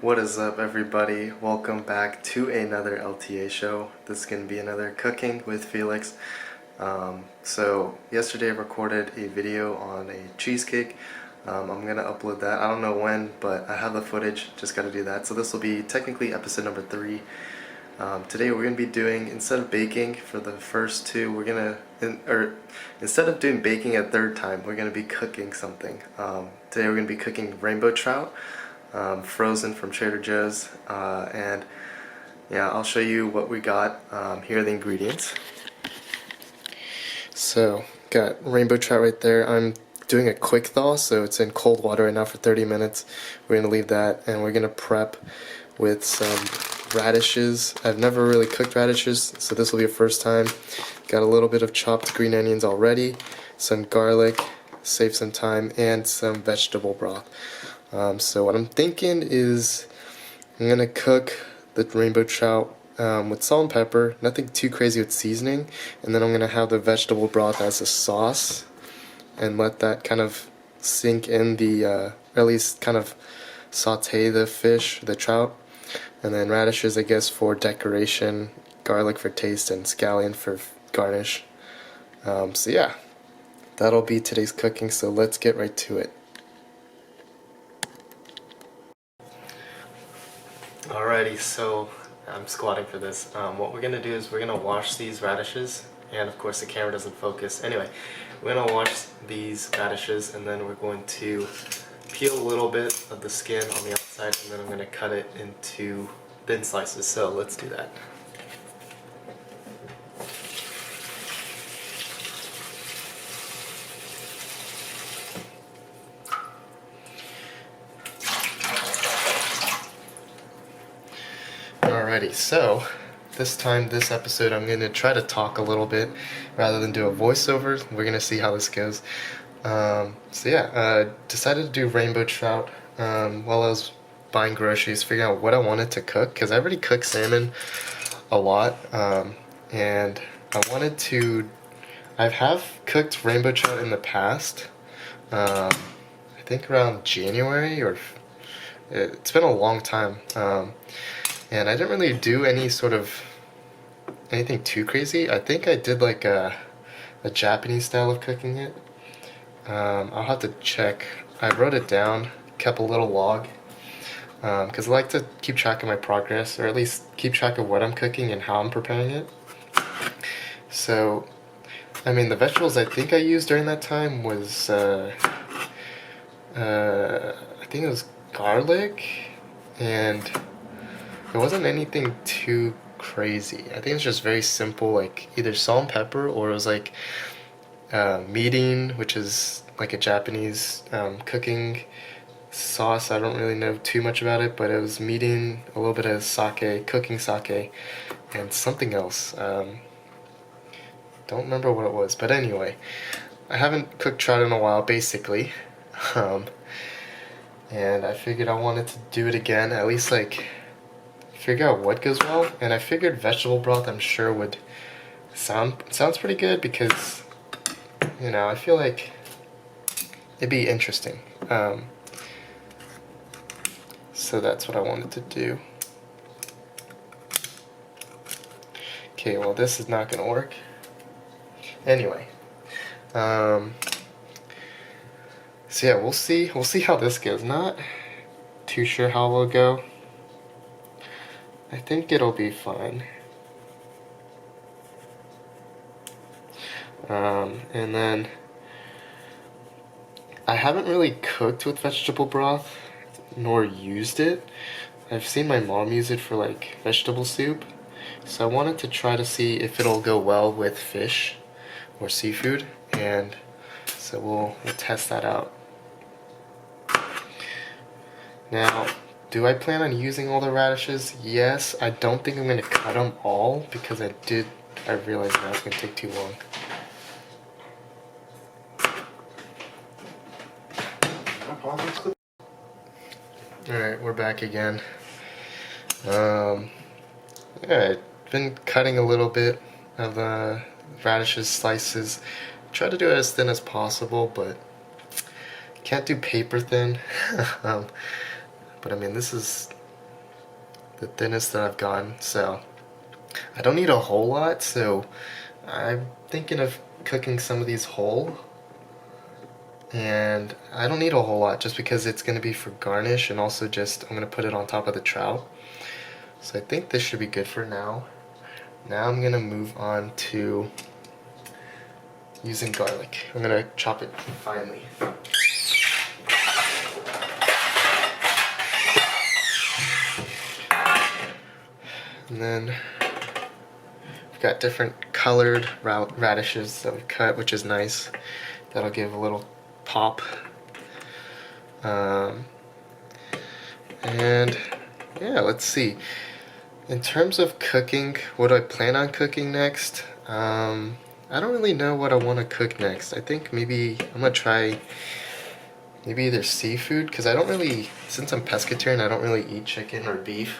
What is up, everybody? Welcome back to another LTA show. This is going to be another cooking with Felix. So yesterday I recorded a video on a cheesecake. I'm going to upload that. I don't know when, but I have the footage. Just got to do that. So this will be technically episode number 3. Today we're going to be doing, instead of baking for the first two, we're going to, instead of doing baking a third time, we're going to be cooking something. Today we're going to be cooking rainbow trout. Frozen from Trader Joe's, and yeah, I'll show you what we got. Here are the ingredients. So, got rainbow trout right there. I'm doing a quick thaw, so it's in cold water right now for 30 minutes. We're going to leave that, and we're going to prep with some radishes. I've never really cooked radishes, so this will be a first time. Got a little bit of chopped green onions already, some garlic, save some time, and some vegetable broth. So what I'm thinking is I'm going to cook the rainbow trout with salt and pepper, nothing too crazy with seasoning, and then I'm going to have the vegetable broth as a sauce and let that kind of sink in or at least kind of saute the fish, the trout, and then radishes I guess for decoration, garlic for taste, and scallion for garnish. So yeah, that'll be today's cooking, so let's get right to it. Alrighty, so I'm squatting for this. What we're gonna do is we're gonna wash these radishes, and of course the camera doesn't focus. Anyway, we're gonna wash these radishes, and then we're going to peel a little bit of the skin on the outside, and then I'm gonna cut it into thin slices. So let's do that. Alrighty, so this episode, I'm going to try to talk a little bit rather than do a voiceover. We're going to see how this goes. Decided to do rainbow trout while I was buying groceries, figuring out what I wanted to cook, because I already cook salmon a lot, and I have cooked rainbow trout in the past, I think around January, or it's been a long time. And I didn't really do anything too crazy. I think I did like a Japanese style of cooking it. I'll have to check. I wrote it down, kept a little log, because I like to keep track of my progress, or at least keep track of what I'm cooking and how I'm preparing it. So, I mean, the vegetables I think I used during that time was, I think it was garlic, and it wasn't anything too crazy. I think it's just very simple, like either salt and pepper, or it was like mirin, which is like a Japanese cooking sauce. I don't really know too much about it, but it was mirin, a little bit of sake, cooking sake, and something else. Don't remember what it was, but anyway, I haven't cooked trout in a while, basically. And I figured I wanted to do it again, at least like figure out what goes well, and I figured vegetable broth I'm sure would sounds pretty good, because you know, I feel like it'd be interesting. So that's what I wanted to do. Okay, well this is not gonna work. Anyway, so yeah, we'll see how this goes. Not too sure how it will go. I think it'll be fine. And then I haven't really cooked with vegetable broth nor used it. I've seen my mom use it for like vegetable soup, so I wanted to try to see if it'll go well with fish or seafood, and so we'll test that out. Now, do I plan on using all the radishes? Yes. I don't think I'm going to cut them all, because I realized that it's going to take too long. Alright, we're back again. Yeah, I've been cutting a little bit of the radishes slices. Try to do it as thin as possible, but can't do paper thin. But I mean, this is the thinnest that I've gone. So I don't need a whole lot, so I'm thinking of cooking some of these whole. And I don't need a whole lot just because it's going to be for garnish, and also just I'm going to put it on top of the trout. So I think this should be good for now. Now I'm going to move on to using garlic. I'm going to chop it finely. And then we've got different colored radishes that we've cut, which is nice. That'll give a little pop. And yeah, let's see. In terms of cooking, what do I plan on cooking next? I don't really know what I want to cook next. I think maybe I'm gonna try maybe either seafood, because I don't really, since I'm pescatarian, I don't really eat chicken or beef.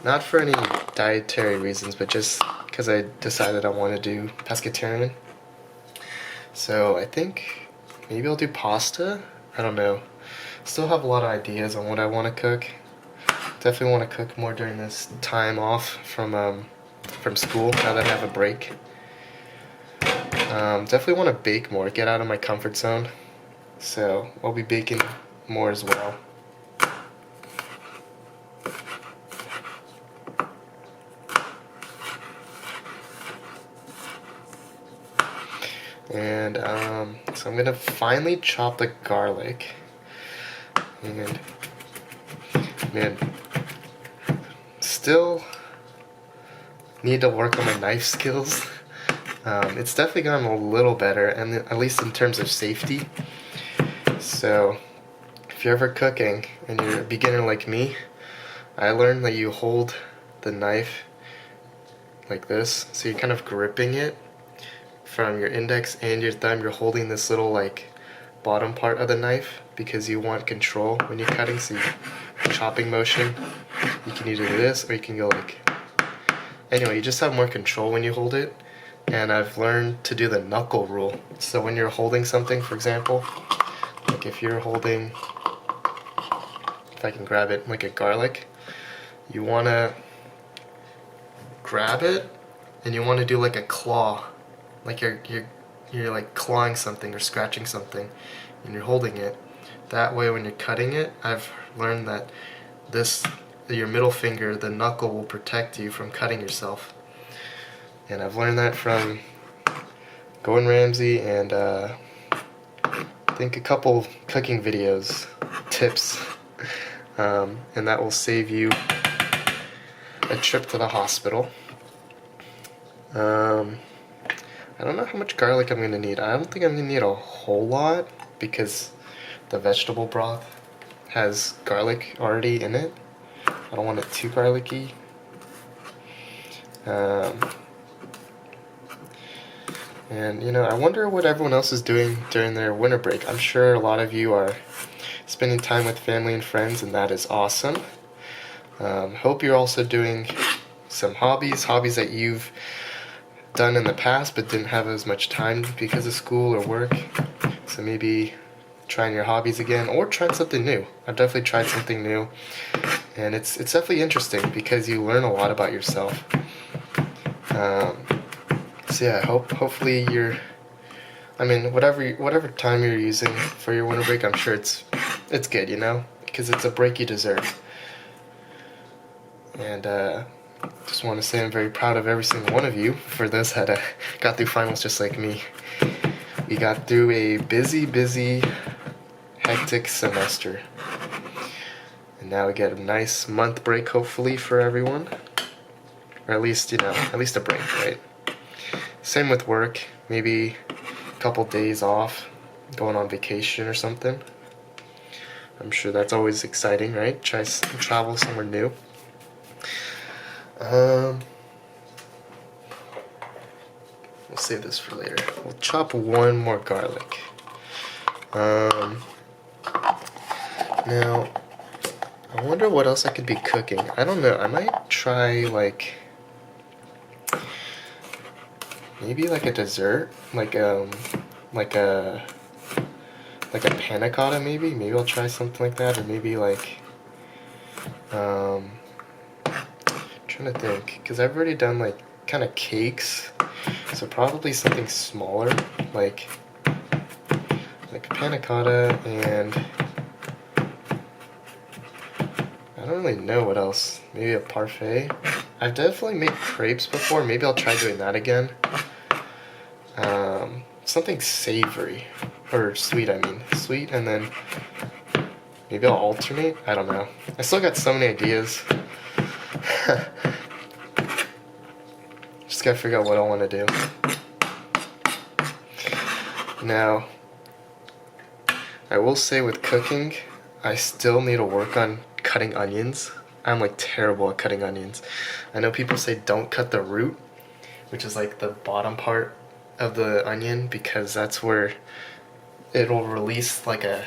Not for any dietary reasons, but just because I decided I want to do pescatarian. So I think maybe I'll do pasta. I don't know. Still have a lot of ideas on what I want to cook. Definitely want to cook more during this time off from school, now that I have a break. Definitely want to bake more, get out of my comfort zone. So I'll be baking more as well. And so I'm gonna finally chop the garlic. And man, still need to work on my knife skills. It's definitely gotten a little better, and at least in terms of safety. So if you're ever cooking and you're a beginner like me, I learned that you hold the knife like this, so you're kind of gripping it from your index and your thumb. You're holding this little like bottom part of the knife because you want control when you're cutting. So chopping motion, you can either do this or you can go like, anyway, you just have more control when you hold it. And I've learned to do the knuckle rule. So when you're holding something, for example, like if you're holding, if I can grab it, like a garlic, you want to grab it and you want to do like a claw, like you're like clawing something or scratching something, and you're holding it. That way, when you're cutting it, I've learned that your middle finger, the knuckle, will protect you from cutting yourself. And I've learned that from Gordon Ramsay and I think a couple cooking videos, tips, and that will save you a trip to the hospital. I don't know how much garlic I'm going to need. I don't think I'm going to need a whole lot because the vegetable broth has garlic already in it. I don't want it too garlicky. And you know, I wonder what everyone else is doing during their winter break. I'm sure a lot of you are spending time with family and friends, and that is awesome. Hope you're also doing some hobbies that you've done in the past but didn't have as much time because of school or work. So maybe trying your hobbies again, or trying something new. I've definitely tried something new, and it's definitely interesting because you learn a lot about yourself. So yeah, hopefully whatever time you're using for your winter break, I'm sure it's good, you know, because it's a break you deserve. And just want to say I'm very proud of every single one of you, for those that got through finals just like me. We got through a busy, hectic semester. And now we get a nice month break, hopefully, for everyone. Or at least, at least a break, right? Same with work, maybe a couple days off, going on vacation or something. I'm sure that's always exciting, right? Travel somewhere new. We'll save this for later. We'll chop one more garlic. Now, I wonder what else I could be cooking. I don't know. I might try like maybe like a dessert, like a panna cotta maybe. Maybe I'll try something like that, or maybe like Trying to think, because I've already done like kind of cakes, so probably something smaller, like a panna cotta, and I don't really know what else. Maybe a parfait. I've definitely made crepes before. Maybe I'll try doing that again. Something savory, or sweet, I mean. Sweet, and then maybe I'll alternate? I don't know. I still got so many ideas. Just gotta figure out what I want to do. Now, I will say with cooking, I still need to work on cutting onions. I'm like terrible at cutting onions. I know people say don't cut the root, which is like the bottom part of the onion, because that's where it'll release like a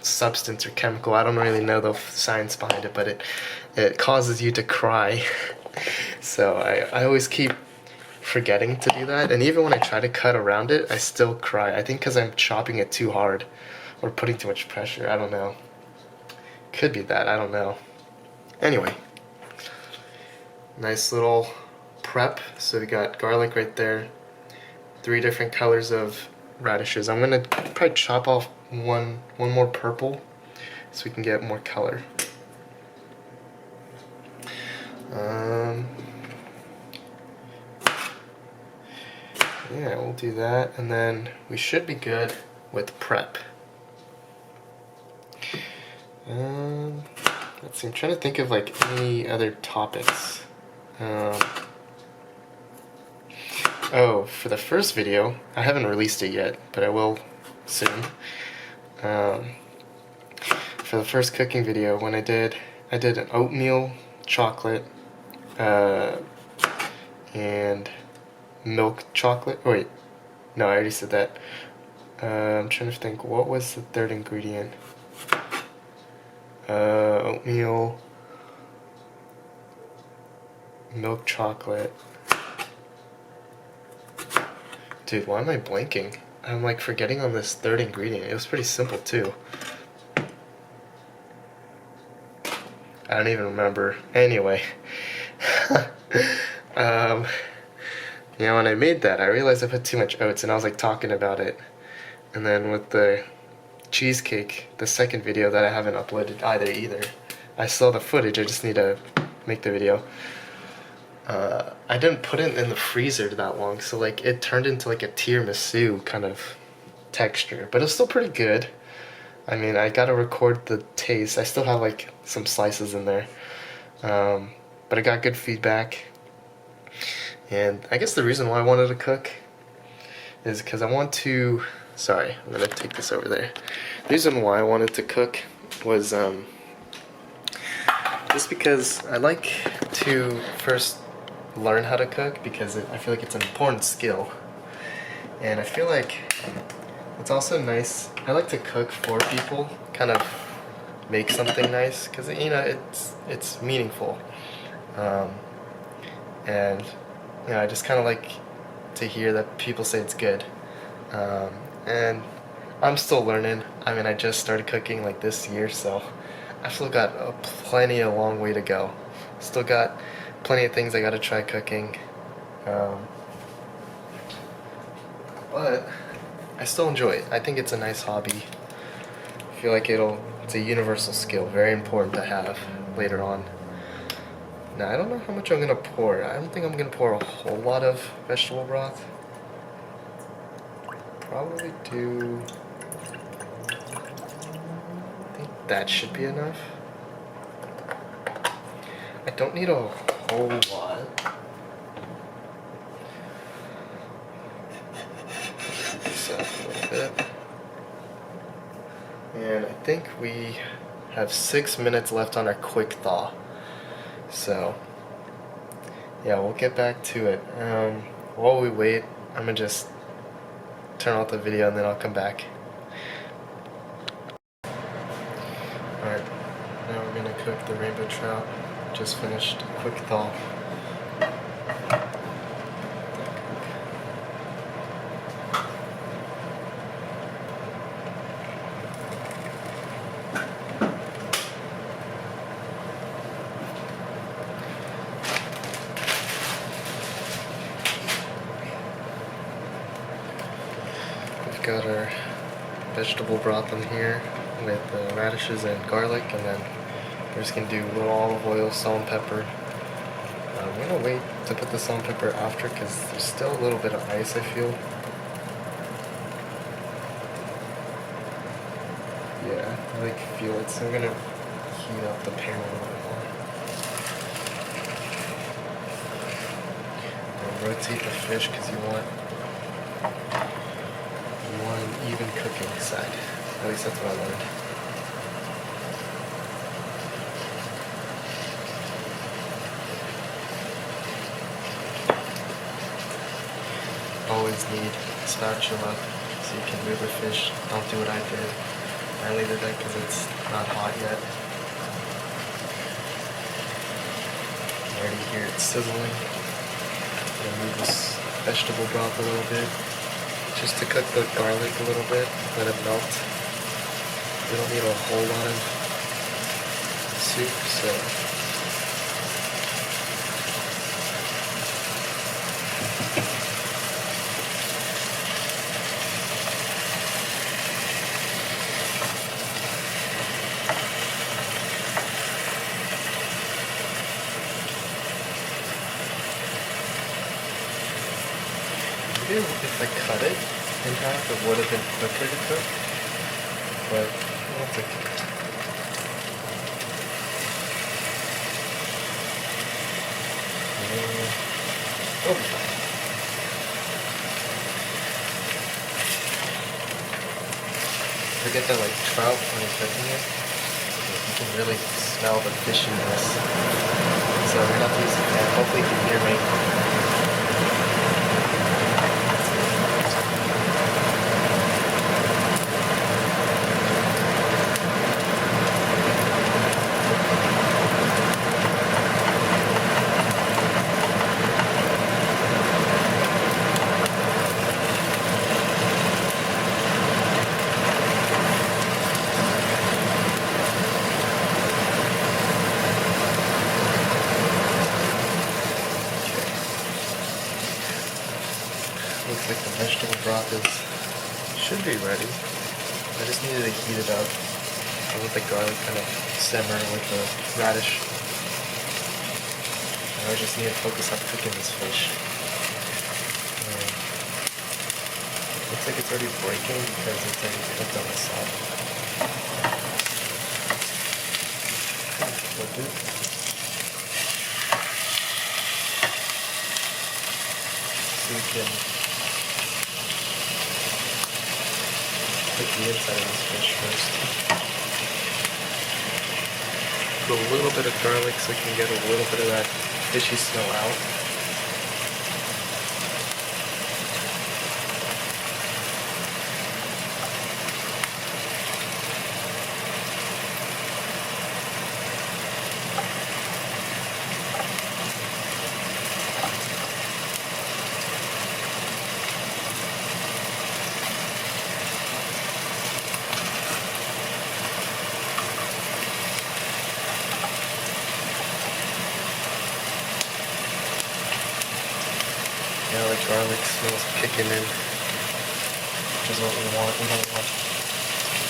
substance or chemical. I don't really know the science behind it, but it causes you to cry. So I always keep forgetting to do that, and even when I try to cut around it, I still cry. I think because I'm chopping it too hard or putting too much pressure. I don't know. Could be that, I don't know. Anyway, nice little prep. So we got garlic right there, 3 different colors of radishes. I'm gonna probably chop off one more purple so we can get more color. Yeah, we'll do that, and then we should be good with prep. Let's see, I'm trying to think of like any other topics. Oh, for the first video, I haven't released it yet, but I will soon. For the first cooking video, when I did an oatmeal chocolate and milk chocolate. Oh, wait, no, I already said that. I'm trying to think, what was the third ingredient? Oatmeal, milk chocolate. Dude, why am I blanking? I'm like forgetting on this third ingredient. It was pretty simple too. I don't even remember. Anyway. Yeah, when I made that, I realized I put too much oats, and I was like talking about it. And then with the cheesecake, the second video that I haven't uploaded either. I still have the footage, I just need to make the video. I didn't put it in the freezer that long, so like it turned into like a tiramisu kind of texture, but it's still pretty good. I mean, I gotta record the taste. I still have like some slices in there, but I got good feedback. And I guess the reason why I wanted to cook is because I want to. Sorry, I'm gonna take this over there. The reason why I wanted to cook was just because I like to first learn how to cook, because I feel like it's an important skill, and I feel like it's also nice. I like to cook for people, kind of make something nice, because you know it's meaningful, and you know I just kind of like to hear that people say it's good, and I'm still learning. I mean, I just started cooking like this year, so I've still got a long way to go. Still got plenty of things I gotta try cooking, but I still enjoy it. I think it's a nice hobby. I feel like it's a universal skill, very important to have later on. Now, I don't know how much I'm gonna pour. I don't think I'm gonna pour a whole lot of vegetable broth. Probably do. I think that should be enough. I don't need a whole lot. This up a little bit. And I think we have 6 minutes left on our quick thaw. So, yeah, we'll get back to it. While we wait, I'm gonna just turn off the video and then I'll come back. Alright, now we're gonna cook the rainbow trout. Just finished quick thaw. got our vegetable broth in here with radishes and garlic, and then we're just gonna do a little olive oil, salt and pepper. I'm gonna wait to put the salt and pepper after because there's still a little bit of ice, I feel. Yeah, I like feel it, so I'm gonna heat up the pan a little bit more. And rotate the fish because you want an even cooking side. At least that's what I learned. Always need a spatula so you can move the fish. Don't do what I did. I leave it there because it's not hot yet. You already hear it sizzling. I'm gonna move this vegetable broth a little bit just to cook the garlic a little bit, let it melt. We don't need a whole lot of soup, so maybe if I cut it in half, it would have been quicker to cook, but that's okay. It'll be fine. Forget that, like, trout, when you're cooking it, you can really smell the fishiness. So we're gonna have to use a pan. Hopefully you can hear me. Looks like the vegetable broth should be ready. I just needed to heat it up. I let the garlic kind of simmer with the radish. And I just need to focus on cooking this fish. Looks like it's already breaking because it's already cooked on the side. Flip it. So we can cook the inside of this fish first. Put a little bit of garlic so we can get a little bit of that fishy smell out. Now the garlic smells kicking in, which is what we want. We don't want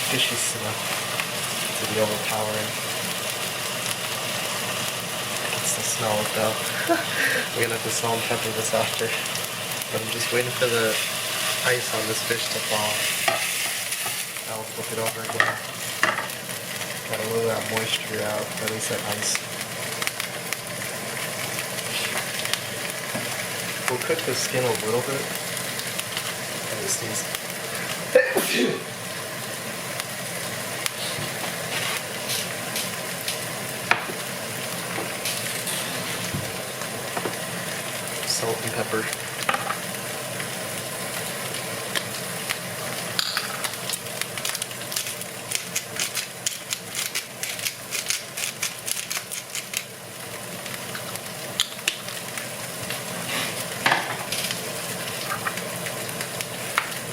fishy smell to be overpowering. Gets the smell though. We're gonna have to salt and pepper this after. But I'm just waiting for the ice on this fish to fall. I'll flip it over again. Got a little of that moisture out, or at least that ice. We'll cook the skin a little bit. And this needs salt and pepper.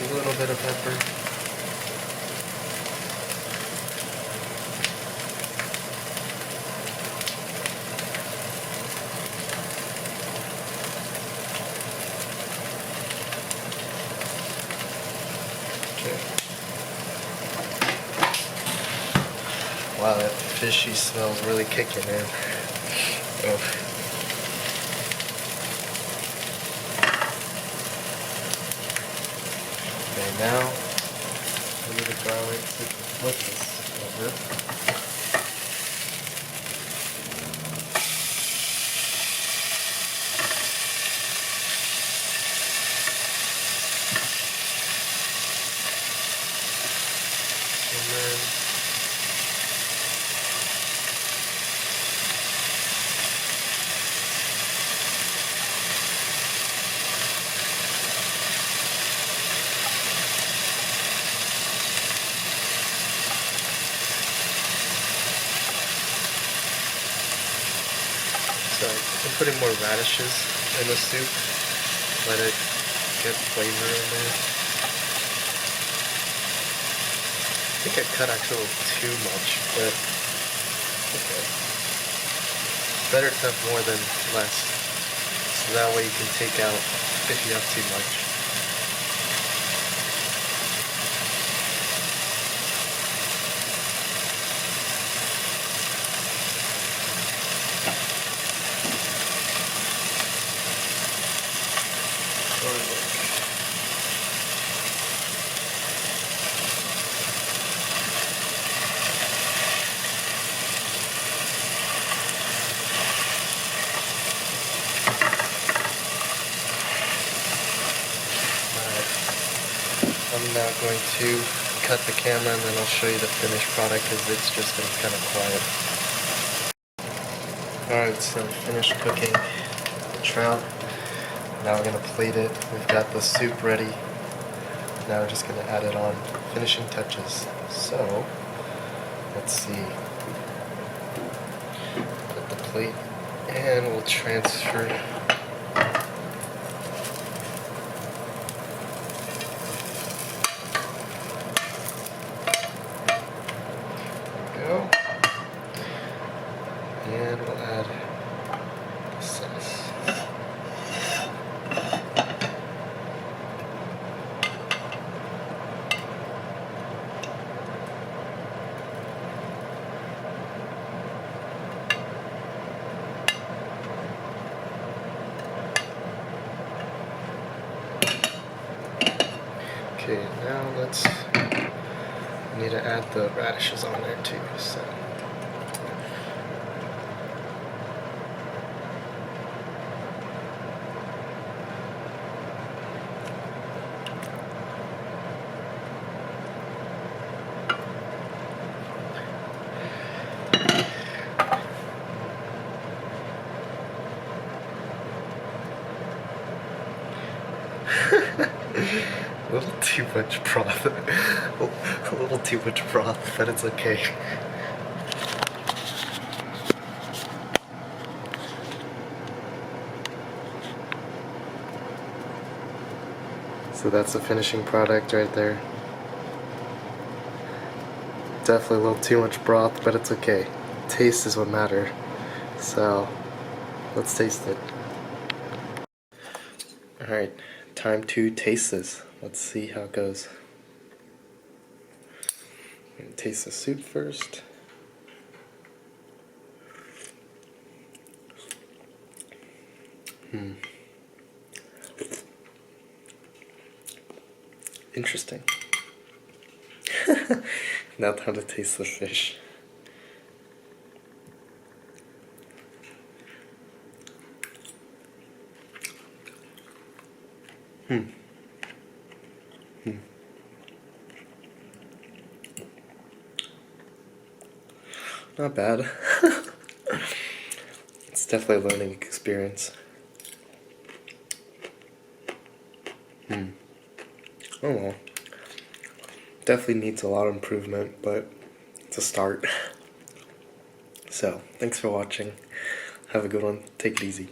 A little bit of pepper. Wow, that fishy smell's really kicking in. Oh. Okay, now a little garlic to flip this over. And then so I'm putting more radishes in the soup. Let it get flavor in there. I think I cut actually a little too much, but okay. Better to have more than less. So that way you can take out if you have too much. I'm now going to cut the camera and then I'll show you the finished product because it's just been kind of quiet. Alright, so finished cooking the trout. Now we're going to plate it. We've got the soup ready. Now we're just going to add it on. Finishing touches. So, let's see. Put the plate and we'll transfer. And we'll add the sauce. Okay, now we need to add the radishes on there too. So. A little too much broth. A little too much broth, but it's okay. So that's the finishing product right there. Definitely a little too much broth, but it's okay. Taste is what matters. So let's taste it. Alright, time to taste this. Let's see how it goes. I'm gonna taste the soup first. Interesting. Now time to taste the fish. Not bad. It's definitely a learning experience. Oh well. Definitely needs a lot of improvement, but it's a start. So, thanks for watching. Have a good one. Take it easy.